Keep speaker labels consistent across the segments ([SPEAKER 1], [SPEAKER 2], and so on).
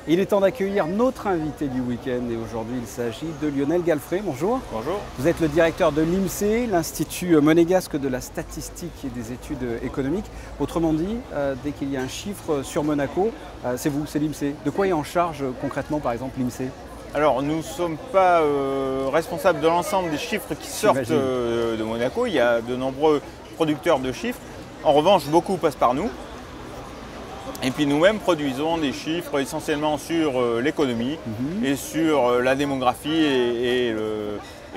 [SPEAKER 1] Il est temps d'accueillir notre invité du week-end et aujourd'hui il s'agit de Lionel Galfré. Bonjour.
[SPEAKER 2] Bonjour.
[SPEAKER 1] Vous êtes le directeur de l'INSEE, l'Institut monégasque de la statistique et des études économiques. Autrement dit, dès qu'il y a un chiffre sur Monaco, c'est vous, c'est l'INSEE. De quoi est en charge concrètement par exemple l'INSEE?
[SPEAKER 2] Alors nous ne sommes pas responsables de l'ensemble des chiffres qui sortent de Monaco. Il y a de nombreux producteurs de chiffres. En revanche, beaucoup passent par nous. Et puis nous-mêmes produisons des chiffres essentiellement sur l'économie et sur la démographie et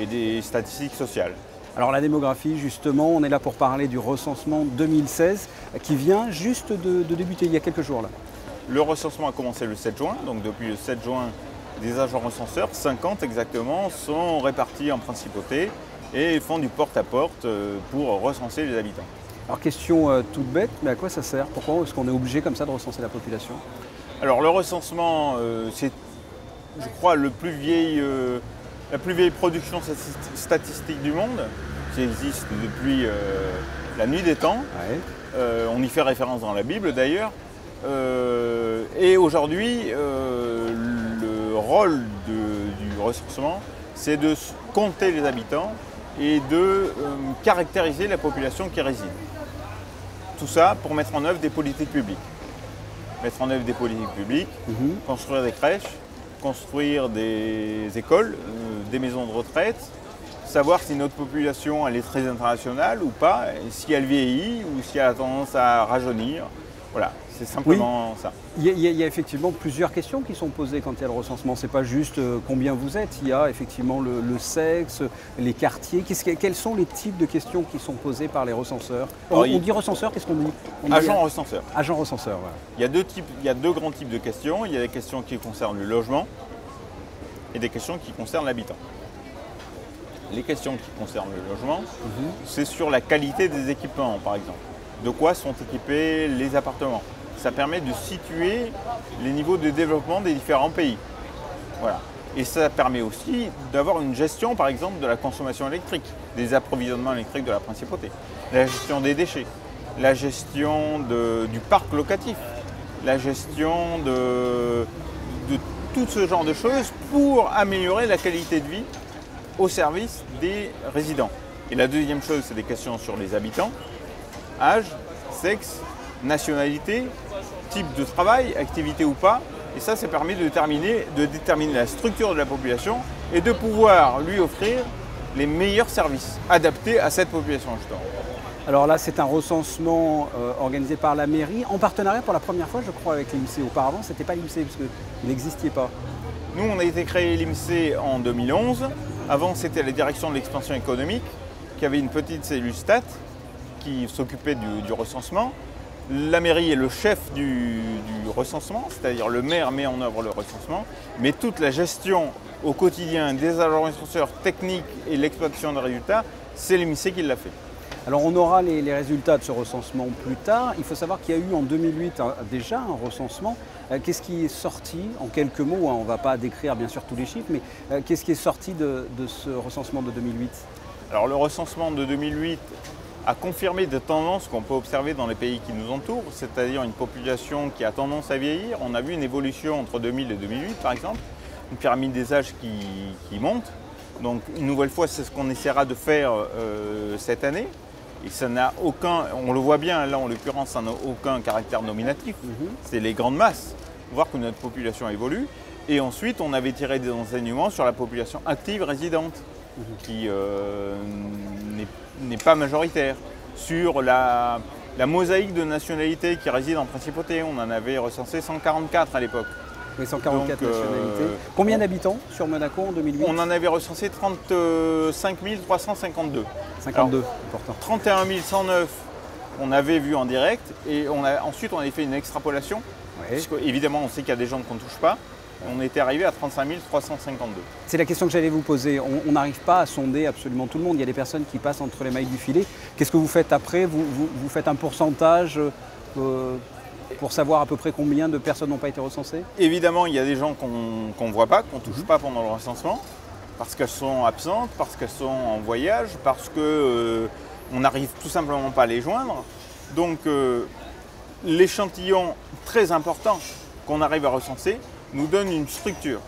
[SPEAKER 2] des statistiques sociales.
[SPEAKER 1] Alors la démographie, justement, on est là pour parler du recensement 2016 qui vient juste de débuter il y a quelques jours là.
[SPEAKER 2] Le recensement a commencé le 7 juin, donc depuis le 7 juin, des agents recenseurs, 50 exactement, sont répartis en principauté et font du porte-à-porte pour recenser les habitants.
[SPEAKER 1] Alors question toute bête, mais à quoi ça sert? Pourquoi est-ce qu'on est obligé comme ça de recenser la population?
[SPEAKER 2] Alors le recensement, c'est, je crois, la plus vieille production statistique du monde, qui existe depuis la nuit des temps.
[SPEAKER 1] Ouais.
[SPEAKER 2] On y fait référence dans la Bible d'ailleurs. Et aujourd'hui, le rôle du recensement, c'est de compter les habitants et de caractériser la population qui réside. Tout ça pour mettre en œuvre des politiques publiques. Mettre en œuvre des politiques publiques, construire des crèches, construire des écoles, des maisons de retraite, savoir si notre population elle est très internationale ou pas, si elle vieillit ou si elle a tendance à rajeunir. Voilà, c'est simplement ça.
[SPEAKER 1] Il y a effectivement plusieurs questions qui sont posées quand il y a le recensement. Ce n'est pas juste combien vous êtes, il y a effectivement le sexe, les quartiers. Quels sont les types de questions qui sont posées par les recenseurs? On dit recenseur, qu'est-ce qu'on dit?
[SPEAKER 2] Agent recenseur.
[SPEAKER 1] Agent recenseur, voilà.
[SPEAKER 2] Il y a deux grands types de questions. Il y a des questions qui concernent le logement et des questions qui concernent l'habitant. Les questions qui concernent le logement, c'est sur la qualité des équipements, par exemple. De quoi sont équipés les appartements. Ça permet de situer les niveaux de développement des différents pays. Voilà. Et ça permet aussi d'avoir une gestion, par exemple, de la consommation électrique, des approvisionnements électriques de la principauté, la gestion des déchets, la gestion du parc locatif, la gestion de tout ce genre de choses pour améliorer la qualité de vie au service des résidents. Et la deuxième chose, c'est des questions sur les habitants. Âge, sexe, nationalité, type de travail, activité ou pas. Et ça permet de déterminer la structure de la population et de pouvoir lui offrir les meilleurs services adaptés à cette population justement.
[SPEAKER 1] Alors là, c'est un recensement organisé par la mairie, en partenariat pour la première fois, je crois, avec l'INSEE. Auparavant, ce n'était pas l'INSEE, parce qu'il n'existait pas.
[SPEAKER 2] Nous, on a été créé l'INSEE en 2011. Avant, c'était la direction de l'expansion économique, qui avait une petite cellule stat, qui s'occupait du recensement. La mairie est le chef du recensement, c'est-à-dire le maire met en œuvre le recensement, mais toute la gestion au quotidien des agents recenseurs techniques et l'exploitation des résultats, c'est l'INSEE qui l'a fait.
[SPEAKER 1] Alors on aura les résultats de ce recensement plus tard. Il faut savoir qu'il y a eu en 2008 déjà un recensement. Qu'est-ce qui est sorti en quelques mots, on ne va pas décrire bien sûr tous les chiffres, mais qu'est-ce qui est sorti de ce recensement de 2008?
[SPEAKER 2] Alors le recensement de 2008 a confirmé des tendances qu'on peut observer dans les pays qui nous entourent, c'est-à-dire une population qui a tendance à vieillir. On a vu une évolution entre 2000 et 2008 par exemple, une pyramide des âges qui monte. Donc une nouvelle fois, c'est ce qu'on essaiera de faire cette année. Et ça n'a aucun, on le voit bien là en l'occurrence, ça n'a aucun caractère nominatif. C'est les grandes masses, voir que notre population évolue. Et ensuite, on avait tiré des enseignements sur la population active résidente, qui n'est pas majoritaire. Sur la mosaïque de nationalités qui résident en principauté, on en avait recensé 144 à l'époque.
[SPEAKER 1] Oui, 144 nationalités. Combien d'habitants sur Monaco en 2008?
[SPEAKER 2] On en avait recensé 35 352.
[SPEAKER 1] 52,
[SPEAKER 2] alors,
[SPEAKER 1] important.
[SPEAKER 2] 31 109, on avait vu en direct et ensuite on avait fait une extrapolation.
[SPEAKER 1] Oui.
[SPEAKER 2] Parce qu'évidemment, on sait qu'il y a des gens qu'on ne touche pas. On était arrivé à 35 352.
[SPEAKER 1] C'est la question que j'allais vous poser. On n'arrive pas à sonder absolument tout le monde. Il y a des personnes qui passent entre les mailles du filet. Qu'est-ce que vous faites après? Vous faites un pourcentage pour savoir à peu près combien de personnes n'ont pas été recensées?
[SPEAKER 2] Évidemment, il y a des gens qu'on ne voit pas, qu'on ne touche pas pendant le recensement, parce qu'elles sont absentes, parce qu'elles sont en voyage, parce qu'on n'arrive tout simplement pas à les joindre. Donc l'échantillon très important qu'on arrive à recenser nous donne une structure.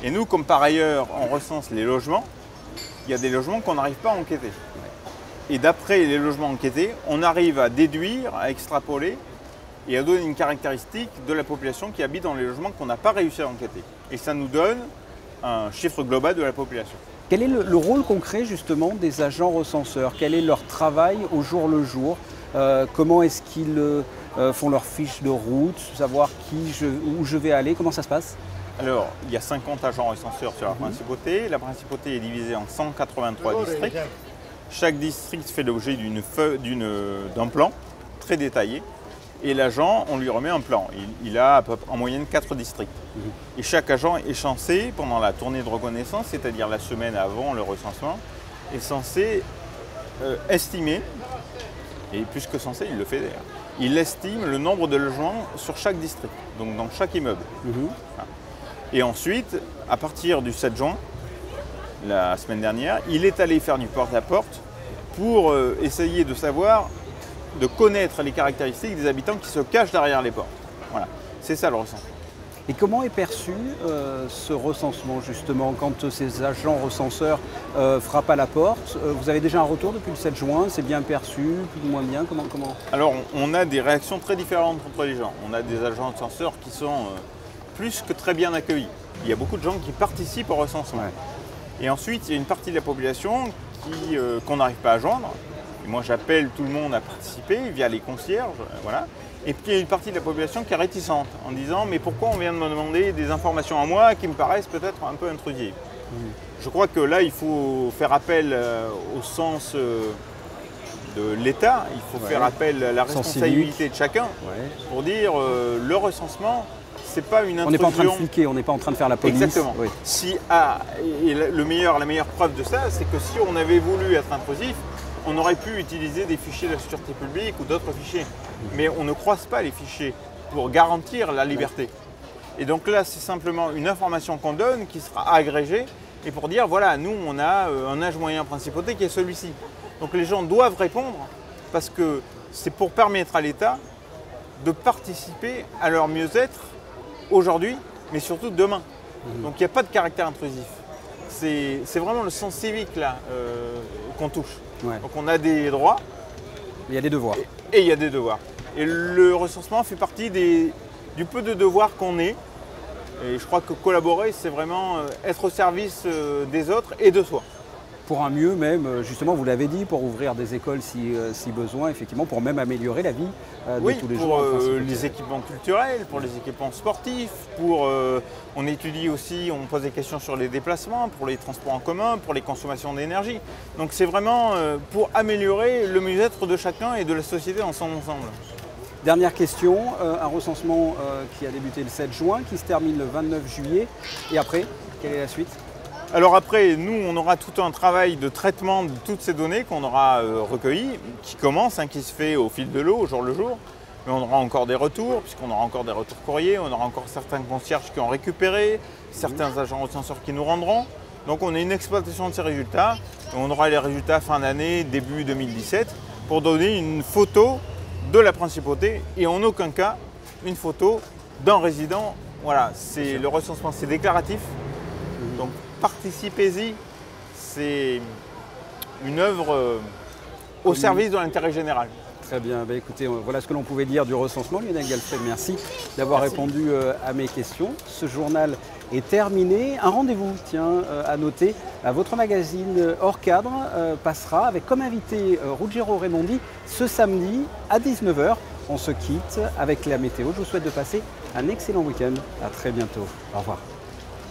[SPEAKER 2] Et nous, comme par ailleurs, on recense les logements, il y a des logements qu'on n'arrive pas à enquêter. Et d'après les logements enquêtés, on arrive à déduire, à extrapoler et à donner une caractéristique de la population qui habite dans les logements qu'on n'a pas réussi à enquêter. Et ça nous donne un chiffre global de la population.
[SPEAKER 1] Quel est le rôle concret justement des agents recenseurs? Quel est leur travail au jour le jour? Comment est-ce qu'ils font leurs fiches de route, savoir où je vais aller? Comment ça se passe?
[SPEAKER 2] Alors, il y a 50 agents recenseurs sur la principauté. La principauté est divisée en 183 districts. Chaque district fait l'objet d'un plan très détaillé. Et l'agent, on lui remet un plan. Il a en moyenne 4 districts. Et chaque agent est censé, pendant la tournée de reconnaissance, c'est-à-dire la semaine avant le recensement, est censé estimer, et plus que censé, il le fait d'ailleurs, il estime le nombre de logements sur chaque district, donc dans chaque immeuble. Et ensuite, à partir du 7 juin, la semaine dernière, il est allé faire du porte-à-porte pour essayer de savoir, de connaître les caractéristiques des habitants qui se cachent derrière les portes. Voilà, c'est ça le recensement.
[SPEAKER 1] Et comment est perçu ce recensement justement quand ces agents recenseurs frappent à la porte? Vous avez déjà un retour depuis le 7 juin? C'est bien perçu, plus ou moins bien? Comment...
[SPEAKER 2] Alors on a des réactions très différentes entre les gens. On a des agents recenseurs qui sont plus que très bien accueillis. Il y a beaucoup de gens qui participent au recensement. Ouais. Et ensuite, il y a une partie de la population qu'on n'arrive pas à joindre. Et moi, j'appelle tout le monde à participer via les concierges. Voilà. Et puis, il y a une partie de la population qui est réticente en disant « Mais pourquoi on vient de me demander des informations à moi qui me paraissent peut-être un peu intrusives ?» Je crois que là, il faut faire appel au sens de l'État. Il faut faire appel à la responsabilité de chacun pour dire le recensement, c'est pas une intrusion.
[SPEAKER 1] On n'est pas en train de fliquer, on n'est pas en train de faire la police.
[SPEAKER 2] Exactement. Oui. Et la meilleure preuve de ça, c'est que si on avait voulu être intrusif, on aurait pu utiliser des fichiers de la sûreté publique ou d'autres fichiers. Mais on ne croise pas les fichiers pour garantir la liberté. Et donc là, c'est simplement une information qu'on donne qui sera agrégée et pour dire, voilà, nous, on a un âge moyen principauté qui est celui-ci. Donc les gens doivent répondre parce que c'est pour permettre à l'État de participer à leur mieux-être aujourd'hui, mais surtout demain. Donc il n'y a pas de caractère intrusif. C'est vraiment le sens civique là qu'on touche. Donc on a des droits.
[SPEAKER 1] Il y a des devoirs.
[SPEAKER 2] Et il y a des devoirs. Et le recensement fait partie du peu de devoirs qu'on ait. Et je crois que collaborer, c'est vraiment être au service des autres et de soi.
[SPEAKER 1] Pour un mieux même, justement, vous l'avez dit, pour ouvrir des écoles si besoin, effectivement, pour même améliorer la vie de tous les jours.
[SPEAKER 2] Pour les équipements culturels, pour les équipements sportifs, on étudie aussi, on pose des questions sur les déplacements, pour les transports en commun, pour les consommations d'énergie. Donc c'est vraiment pour améliorer le mieux-être de chacun et de la société dans son ensemble.
[SPEAKER 1] Dernière question, un recensement qui a débuté le 7 juin, qui se termine le 29 juillet. Et après, quelle est la suite ?
[SPEAKER 2] Alors après, nous, on aura tout un travail de traitement de toutes ces données qu'on aura recueillies, qui commence, qui se fait au fil de l'eau, au jour le jour. Mais on aura encore des retours, puisqu'on aura encore des retours courriers, on aura encore certains concierges qui ont récupéré, certains agents recenseurs qui nous rendront. Donc on a une exploitation de ces résultats, et on aura les résultats fin d'année, début 2017, pour donner une photo de la principauté, et en aucun cas une photo d'un résident. Voilà, le recensement, c'est déclaratif. Donc participez-y, c'est une œuvre au service de l'intérêt général.
[SPEAKER 1] Très bien, écoutez, voilà ce que l'on pouvait dire du recensement. Lionel Galfray, merci d'avoir répondu à mes questions. Ce journal est terminé. Un rendez-vous, tiens, à noter, à votre magazine Hors Cadre passera avec comme invité Ruggiero Raimondi ce samedi à 19 h. On se quitte avec la météo. Je vous souhaite de passer un excellent week-end. À très bientôt. Au revoir.